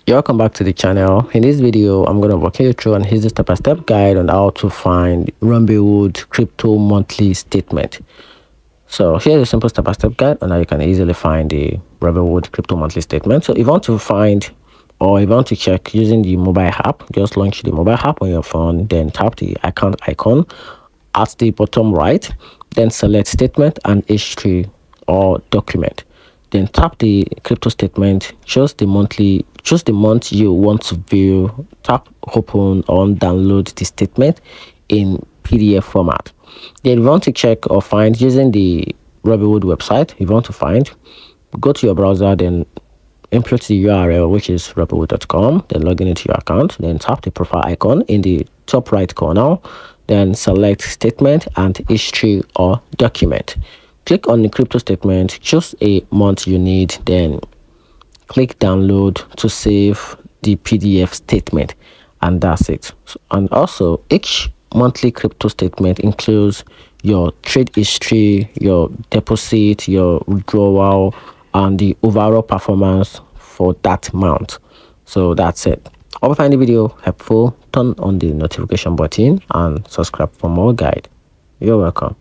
Welcome back to the channel. In this video, I'm going to walk you through an easy step-by-step guide on how to find Robinhood crypto monthly statement. So here's a simple step-by-step guide on how you can easily find the Robinhood crypto monthly statement. So if you want to find or if you want to check using the mobile app, just launch the mobile app on your phone, then tap the account icon at the bottom right, then select statement and history or document. Then tap the crypto statement, choose the month you want to view, tap open or download the statement in PDF format. Then if you want to check or find using the Robinhood website, if you want to find, go to your browser, then input the URL, which is robinhood.com, then log in into your account, then tap the profile icon in the top right corner, then select statement and history or document. Click on the crypto statement, choose a month you need, then click download to save the PDF statement, and that's it. And also, each monthly crypto statement includes your trade history, your deposit, your withdrawal, and the overall performance for that month. So that's it. I hope you find the video helpful. Turn on the notification button and subscribe for more guide. You're welcome.